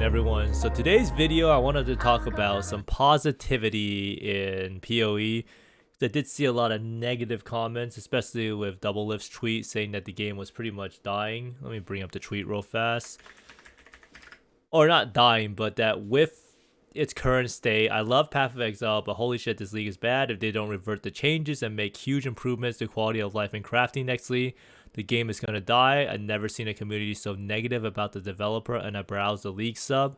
everyone. So today's video I wanted to talk about some positivity in PoE. I did see a lot of negative comments, especially with Double Lift's tweet saying that the game was pretty much dying. Let me bring up the tweet real fast. Or not dying, but that with its current state, I love Path of Exile, but holy shit, this league is bad. If they don't revert the changes and make huge improvements to quality of life and crafting next league, the game is going to die. I've never seen a community so negative about the developer, and I browsed the league sub.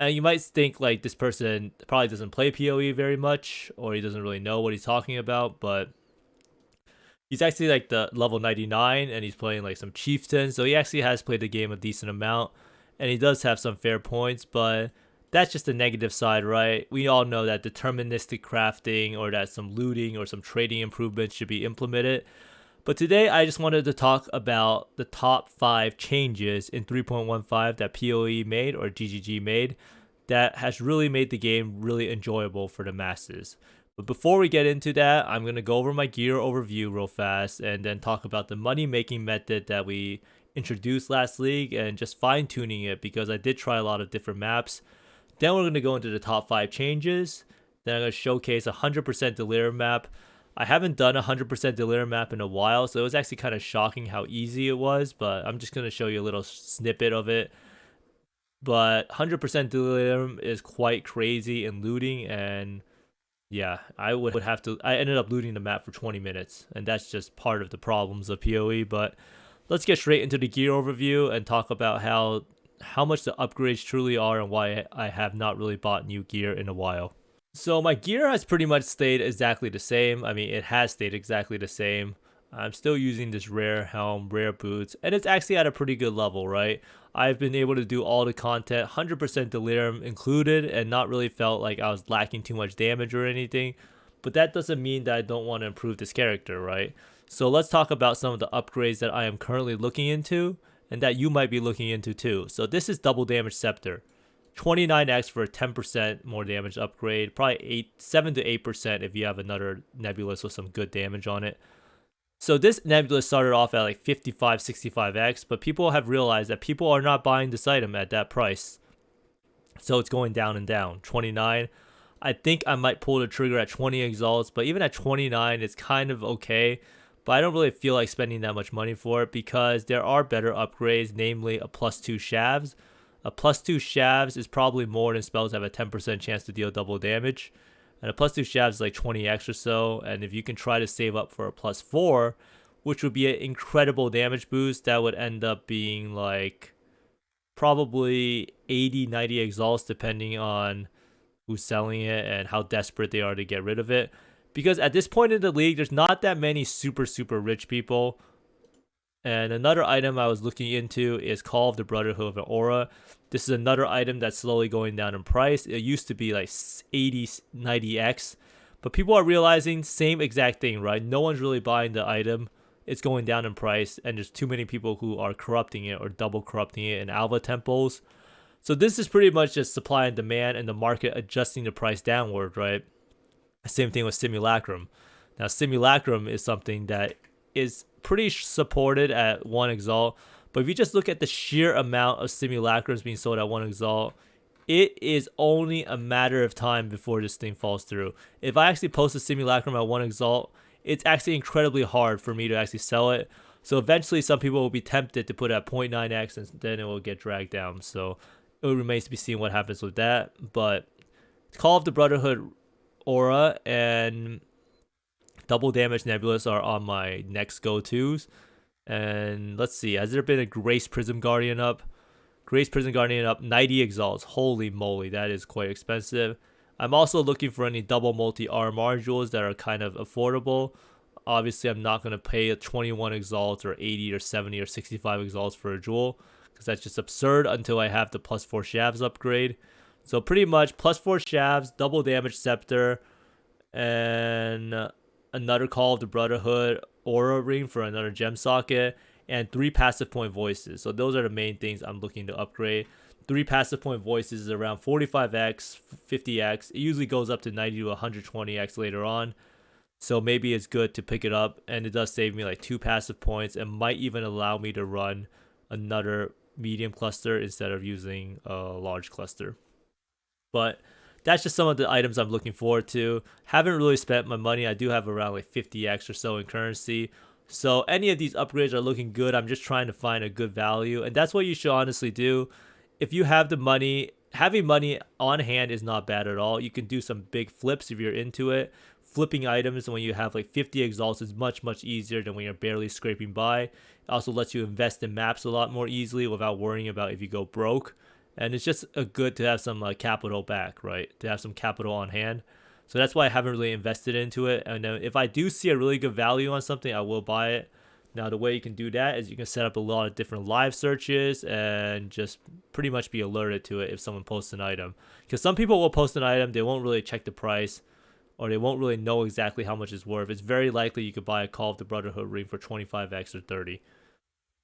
And you might think like this person probably doesn't play PoE very much, or he doesn't really know what he's talking about, but he's actually like the level 99 and he's playing like some chieftain, so he actually has played the game a decent amount, and he does have some fair points, but that's just the negative side, right? We all know that deterministic crafting or that some looting or some trading improvements should be implemented. But today I just wanted to talk about the top 5 changes in 3.15 that PoE made or GGG made that has really made the game really enjoyable for the masses. But before we get into that, I'm going to go over my gear overview real fast and then talk about the money making method that we introduced last league and just fine tuning it because I did try a lot of different maps. Then we're going to go into the top 5 changes. Then I'm going to showcase a 100% Delirium map. I haven't done a 100% Delirium map in a while, so it was actually kind of shocking how easy it was, but I'm just going to show you a little snippet of it. But 100% Delirium is quite crazy in looting, and yeah, I ended up looting the map for 20 minutes, and that's just part of the problems of PoE. But let's get straight into the gear overview and talk about how much the upgrades truly are and why I have not really bought new gear in a while. So my gear has pretty much stayed exactly the same. I mean, it has stayed exactly the same. I'm still using this rare helm, rare boots, and it's actually at a pretty good level, right? I've been able to do all the content, 100% Delirium included, and not really felt like I was lacking too much damage or anything. But that doesn't mean that I don't want to improve this character, right? So let's talk about some of the upgrades that I am currently looking into and that you might be looking into too. So this is double damage scepter. 29x for a 10% more damage upgrade, probably 7 to 8% if you have another nebulous with some good damage on it. So this nebulous started off at like 55, 65x, but people have realized that people are not buying this item at that price. So it's going down and down. 29. I think I might pull the trigger at 20 exalts, but even at 29, it's kind of okay. But I don't really feel like spending that much money for it because there are better upgrades, namely a +2 shavs. A +2 shavs is probably more than spells have a 10% chance to deal double damage. And a +2 shavs is like 20x or so. And if you can try to save up for a +4, which would be an incredible damage boost, that would end up being like probably 80, 90 exalts depending on who's selling it and how desperate they are to get rid of it. Because at this point in the league, there's not that many super rich people. And another item I was looking into is Call of the Brotherhood of an Aura. This is another item that's slowly going down in price. It used to be like 80, 90x. But people are realizing same exact thing, right? No one's really buying the item. It's going down in price. And there's too many people who are corrupting it or double corrupting it in Alva temples. So this is pretty much just supply and demand and the market adjusting the price downward, right? Same thing with Simulacrum. Now Simulacrum is something that is pretty supported at 1 exalt, but if you just look at the sheer amount of Simulacrums being sold at 1 exalt, it is only a matter of time before this thing falls through. If I actually post a Simulacrum at 1 exalt, it's actually incredibly hard for me to actually sell it. So eventually some people will be tempted to put it at 0.9x and then it will get dragged down. So it remains to be seen what happens with that. But Call of the Brotherhood Aura and double damage nebulous are on my next go-tos. And let's see, has there been a Grace Prism Guardian up? Grace Prism Guardian up 90 exalts. Holy moly, that is quite expensive. I'm also looking for any double multi RMR jewels that are kind of affordable. Obviously I'm not going to pay a 21 exalts or 80 or 70 or 65 exalts for a jewel because that's just absurd until I have the +4 shavs upgrade. So pretty much +4 shavs, double damage scepter, and another Call of the Brotherhood Aura ring for another gem socket, and 3 passive point voices. So those are the main things I'm looking to upgrade. 3 passive point voices is around 45x, 50x. It usually goes up to 90 to 120x later on. So maybe it's good to pick it up, and it does save me like 2 passive points and might even allow me to run another medium cluster instead of using a large cluster. But that's just some of the items I'm looking forward to. Haven't really spent my money. I do have around like 50x or so in currency. So any of these upgrades are looking good. I'm just trying to find a good value. And that's what you should honestly do. If you have the money, having money on hand is not bad at all. You can do some big flips if you're into it. Flipping items when you have like 50 exalts is much easier than when you're barely scraping by. It also lets you invest in maps a lot more easily without worrying about if you go broke. And it's just a good to have some capital back, right? To have some capital on hand. So that's why I haven't really invested into it. And if I do see a really good value on something, I will buy it. Now, the way you can do that is you can set up a lot of different live searches and just pretty much be alerted to it if someone posts an item. Because some people will post an item, they won't really check the price, or they won't really know exactly how much it's worth. It's very likely you could buy a Call of the Brotherhood ring for 25x or 30.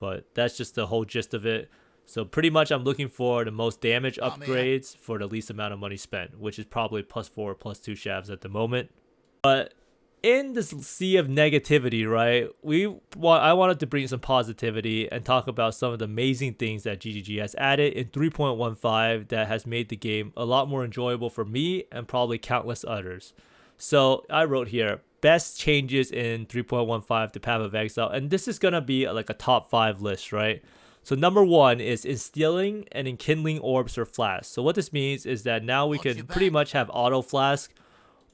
But that's just the whole gist of it. So pretty much I'm looking for the most damage upgrades for the least amount of money spent, which is probably +4, +2 shavs at the moment. But in this sea of negativity, right, I wanted to bring some positivity and talk about some of the amazing things that GGG has added in 3.15 that has made the game a lot more enjoyable for me and probably countless others. So I wrote here, best changes in 3.15 to Path of Exile, and this is going to be like a top 5 list, right? So number 1 is instilling and enkindling orbs for flasks. So what this means is that now we can pretty much have auto flask,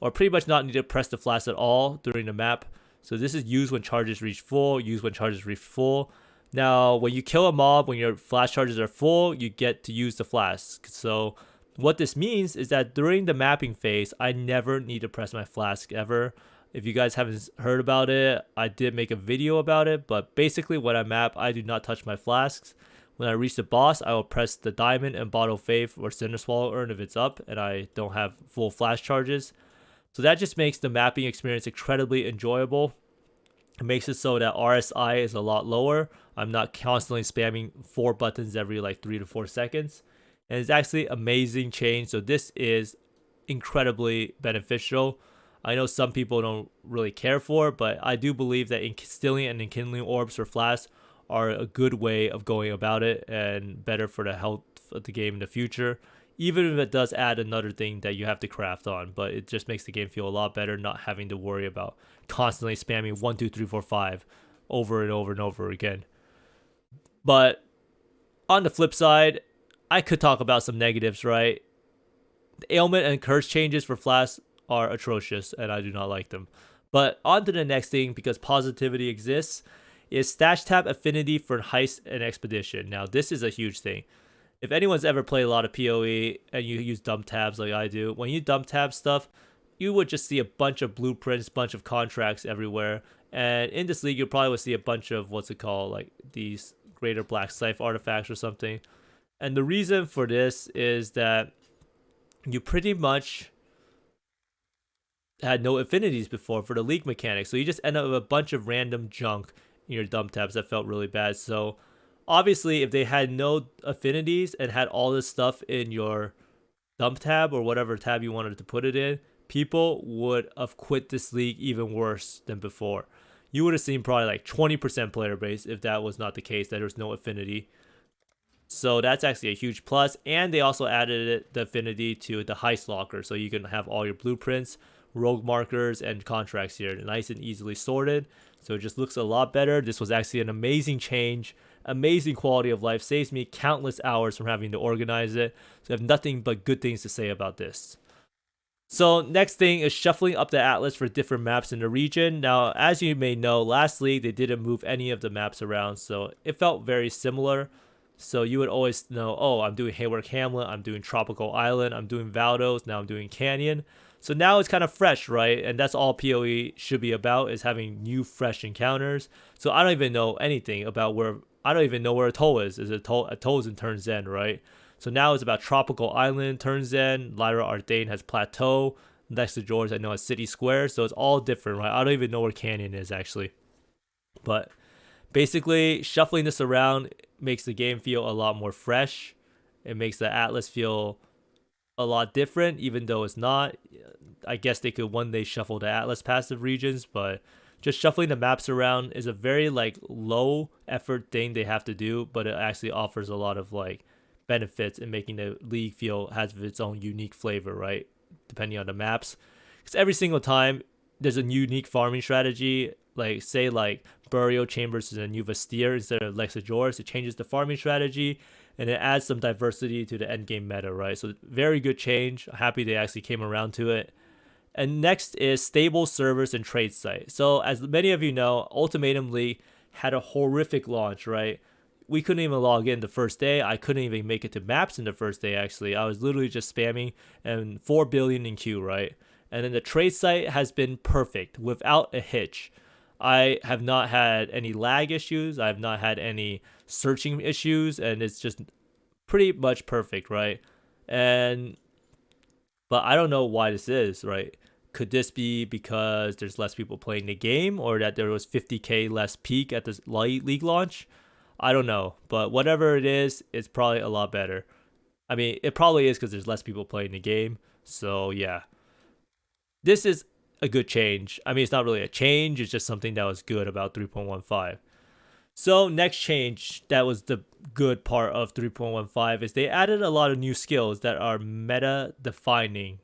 or pretty much not need to press the flask at all during the map. So this is used when charges reach full, used when charges reach full. Now, when you kill a mob, when your flash charges are full, you get to use the flask. So what this means is that during the mapping phase, I never need to press my flask ever. If you guys haven't heard about it, I did make a video about it, but basically when I map, I do not touch my flasks. When I reach the boss, I will press the diamond and bottle faith or cinder swallow urn if it's up and I don't have full flash charges. So that just makes the mapping experience incredibly enjoyable. It makes it so that RSI is a lot lower. I'm not constantly spamming 4 buttons every like 3 to 4 seconds. And it's actually amazing change. So this is incredibly beneficial. I know some people don't really care for it, but I do believe that instilling and enkindling orbs for flasks are a good way of going about it and better for the health of the game in the future. Even if it does add another thing that you have to craft on, but it just makes the game feel a lot better not having to worry about constantly spamming 1, 2, 3, 4, 5 over and over and over again. But on the flip side, I could talk about some negatives, right? The ailment and curse changes for flasks are atrocious and I do not like them. But on to the next thing, because positivity exists, is stash tab affinity for heist and expedition. Now this is a huge thing. If anyone's ever played a lot of PoE and you use dump tabs like I do, when you dump tab stuff, you would just see a bunch of blueprints, bunch of contracts everywhere. And in this league, you probably would see a bunch of like these greater black scythe artifacts or something. And the reason for this is that you pretty much had no affinities before for the league mechanics. So you just end up with a bunch of random junk in your dump tabs that felt really bad. So obviously, if they had no affinities and had all this stuff in your dump tab or whatever tab you wanted to put it in, people would have quit this league even worse than before. You would have seen probably like 20% player base if that was not the case, that there's no affinity. So that's actually a huge plus. And they also added the affinity to the heist locker. So you can have all your blueprints, rogue markers, and contracts here. Nice and easily sorted. So it just looks a lot better. This was actually an amazing change. Amazing quality of life. Saves me countless hours from having to organize it. So I have nothing but good things to say about this. So next thing is shuffling up the atlas for different maps in the region. Now, as you may know, last league they didn't move any of the maps around. So it felt very similar. So you would always know, oh, I'm doing Haywark Hamlet, I'm doing Tropical Island, I'm doing Valdos, now I'm doing Canyon. So now it's kind of fresh, right? And that's all PoE should be about, is having new, fresh encounters. So I don't even know anything about I don't even know where Atoll is. Atoll's in Turn Zen, right? So now it's about Tropical Island, Turn Zen. Lira Arthain has Plateau. Next to George, I know it's City Square. So it's all different, right? I don't even know where Canyon is, actually. But basically, shuffling this around makes the game feel a lot more fresh. It makes the atlas feel a lot different, even though it's not. I guess they could one day shuffle the atlas passive regions, but just shuffling the maps around is a very like low effort thing they have to do, but it actually offers a lot of like benefits in making the league feel has its own unique flavor, right? Depending on the maps, because every single time there's a unique farming strategy. Like say like Burial Chambers is a new Vestir instead of Lexajoris, it changes the farming strategy and it adds some diversity to the endgame meta, right? So very good change. Happy they actually came around to it. And next is stable servers and trade site. So as many of you know, Ultimatum League had a horrific launch, right? We couldn't even log in the first day. I couldn't even make it to maps in the first day, actually. I was literally just spamming and 4 billion in queue, right? And then the trade site has been perfect without a hitch. I have not had any lag issues. I have not had any searching issues, and it's just pretty much perfect, right? But I don't know why this is, right? Could this be because there's less people playing the game, or that there was 50k less peak at the league launch? I don't know, but whatever it is, it's probably a lot better. I mean, it probably is because there's less people playing the game. So yeah, this is a good change. I mean, it's not really a change. It's just something that was good about 3.15. So next change that was the good part of 3.15 is they added a lot of new skills that are meta defining,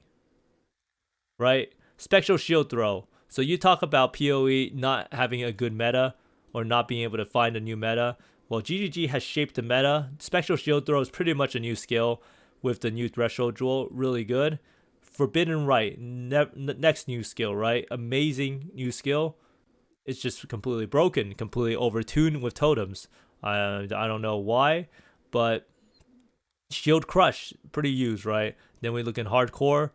right? Spectral Shield Throw. So you talk about PoE not having a good meta or not being able to find a new meta. Well, GGG has shaped the meta. Spectral Shield Throw is pretty much a new skill with the new Threshold Jewel. Really good. Forbidden Right, next new skill, right? Amazing new skill. It's just completely broken, completely overtuned with totems. I don't know why, but Shield Crush, pretty used, right? Then we look in Hardcore.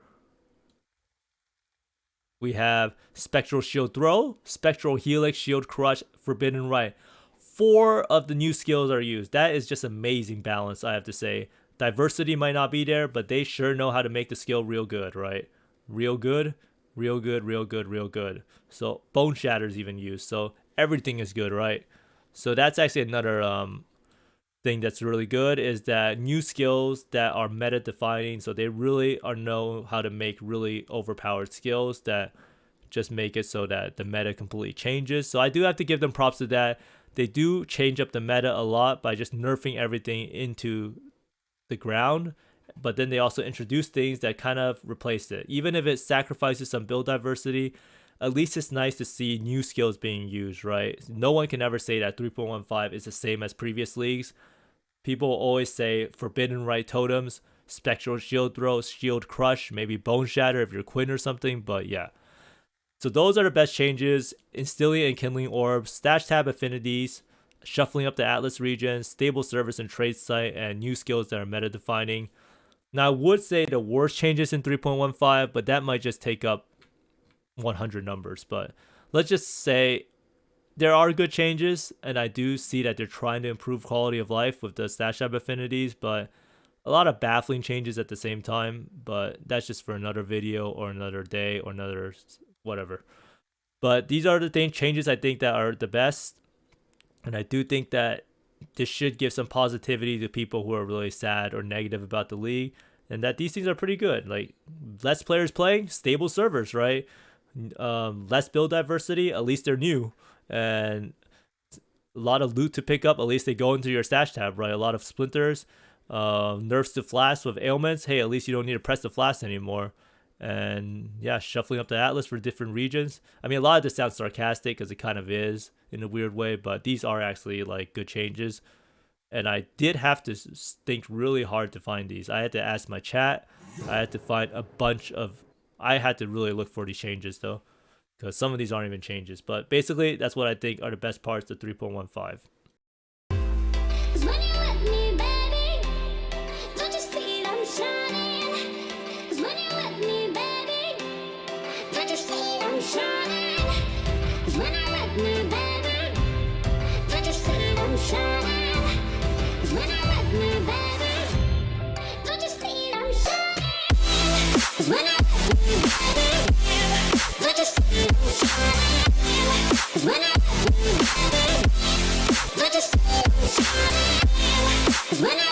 We have Spectral Shield Throw, Spectral Helix, Shield Crush, Forbidden Right. 4 of the new skills are used. That is just amazing balance, I have to say. Diversity might not be there, but they sure know how to make the skill real good, right? Real good, real good, real good, real good. So Bone Shatter's even used. So everything is good, right? So that's actually another thing that's really good, is that new skills that are meta defining. So they really know how to make really overpowered skills that just make it so that the meta completely changes. So I do have to give them props to that. They do change up the meta a lot by just nerfing everything into the ground, but then they also introduce things that kind of replace it. Even if it sacrifices some build diversity, at least it's nice to see new skills being used, right? No one can ever say that 3.15 is the same as previous leagues. People always say Forbidden Right totems, Spectral Shield Throw, Shield Crush, maybe Bone Shatter if you're Quinn or something, but yeah. So those are the best changes. Instilling and Kindling Orbs, Stash Tab Affinities, shuffling up the Atlas region, stable service and trade site, and new skills that are meta defining. Now I would say the worst changes in 3.15, but that might just take up 100 numbers. But let's just say there are good changes, and I do see that they're trying to improve quality of life with the Stash Tab Affinities, but a lot of baffling changes at the same time. But that's just for another video or another day or another whatever. But these are the changes I think that are the best. And I do think that this should give some positivity to people who are really sad or negative about the league, and that these things are pretty good. Like less players playing, stable servers, right? Less build diversity, at least they're new, and a lot of loot to pick up. At least they go into your stash tab, right? A lot of splinters, nerfs to flasks with ailments. Hey, at least you don't need to press the flask anymore. And yeah, shuffling up the Atlas for different regions. I mean, a lot of this sounds sarcastic because it kind of is in a weird way, but these are actually like good changes. And I did have to think really hard to find these. I had to ask my chat. I had to find a bunch of... I had to really look for these changes though, because some of these aren't even changes. But basically, that's what I think are the best parts of 3.15. When I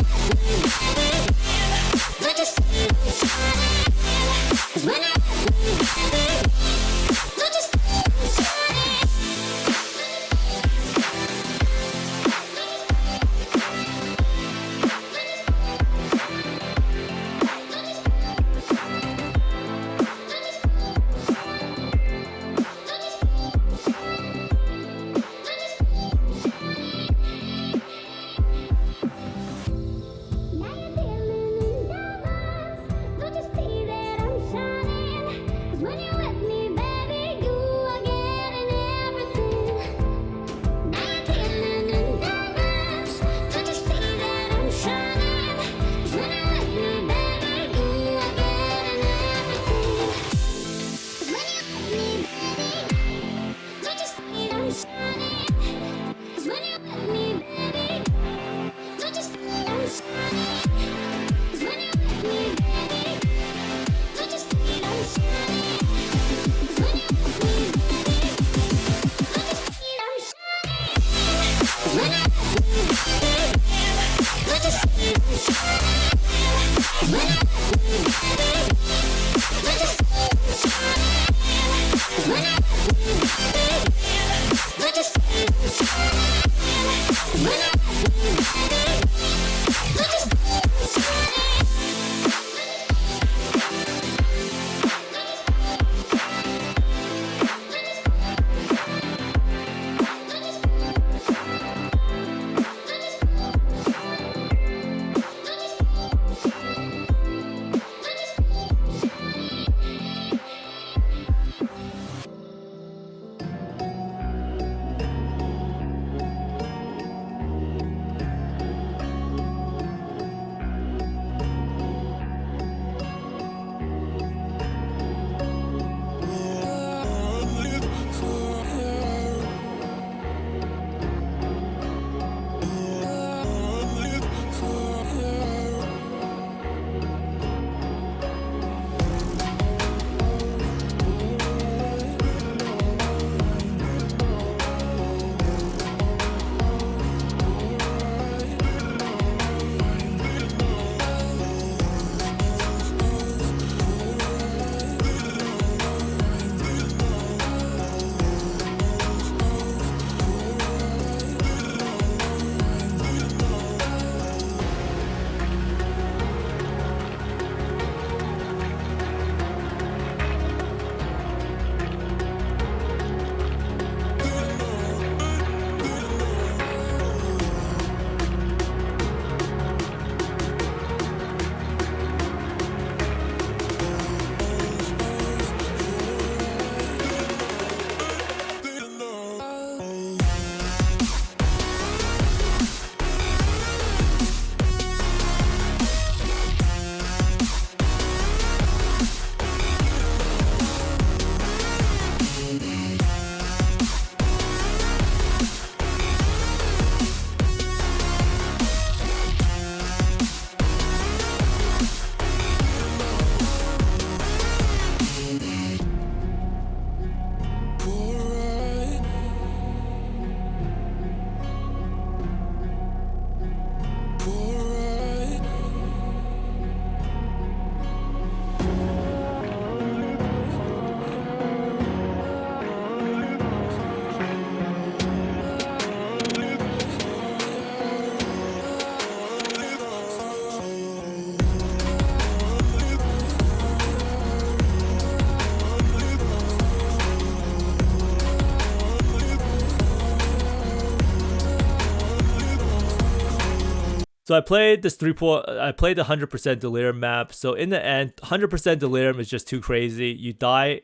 So I played this I played the 100% delirium map. So in the end, 100% delirium is just too crazy. You die.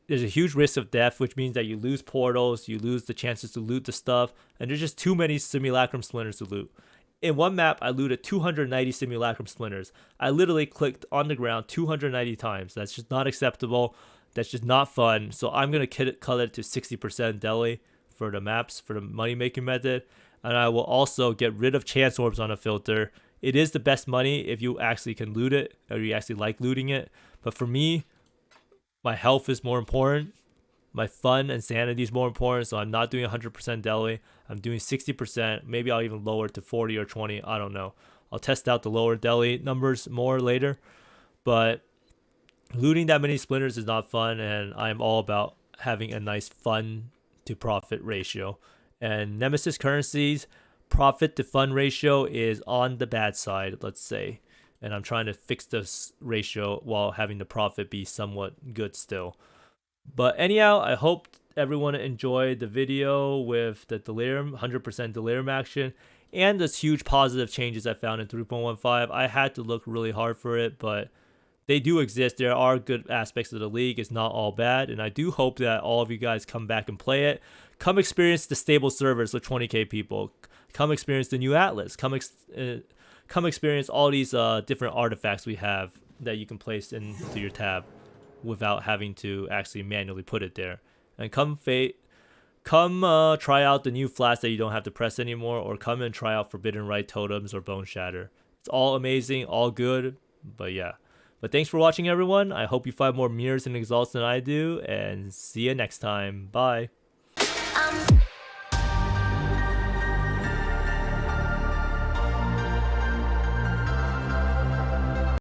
There's a huge risk of death, which means that you lose portals, you lose the chances to loot the stuff, and there's just too many simulacrum splinters to loot. In one map, I looted 290 simulacrum splinters. I literally clicked on the ground 290 times. That's just not acceptable. That's just not fun. So I'm going to cut it to 60% deli for the maps, for the money making method. And I will also get rid of chance orbs on a filter. It is the best money if you actually can loot it, or you actually like looting it. But for me, my health is more important. My fun and sanity is more important. So I'm not doing 100% deli. I'm doing 60%. Maybe I'll even lower it to 40 or 20. I don't know. I'll test out the lower deli numbers more later. But looting that many splinters is not fun. And I'm all about having a nice fun to profit ratio. And nemesis currencies, profit to fun ratio is on the bad side, let's say. And I'm trying to fix this ratio while having the profit be somewhat good still. But anyhow, I hope everyone enjoyed the video with the delirium, 100% delirium action, and this huge positive changes I found in 3.15. I had to look really hard for it, but they do exist. There are good aspects of the league. It's not all bad. And I do hope that all of you guys come back and play it. Come experience the stable servers with 20k people. Come experience the new Atlas. Come experience all these different artifacts we have that you can place into your tab without having to actually manually put it there. And come try out the new flats that you don't have to press anymore, or come and try out Forbidden Rite totems or Bone Shatter. It's all amazing, all good, but yeah. But thanks for watching, everyone. I hope you find more mirrors and exalts than I do, and see you next time. Bye.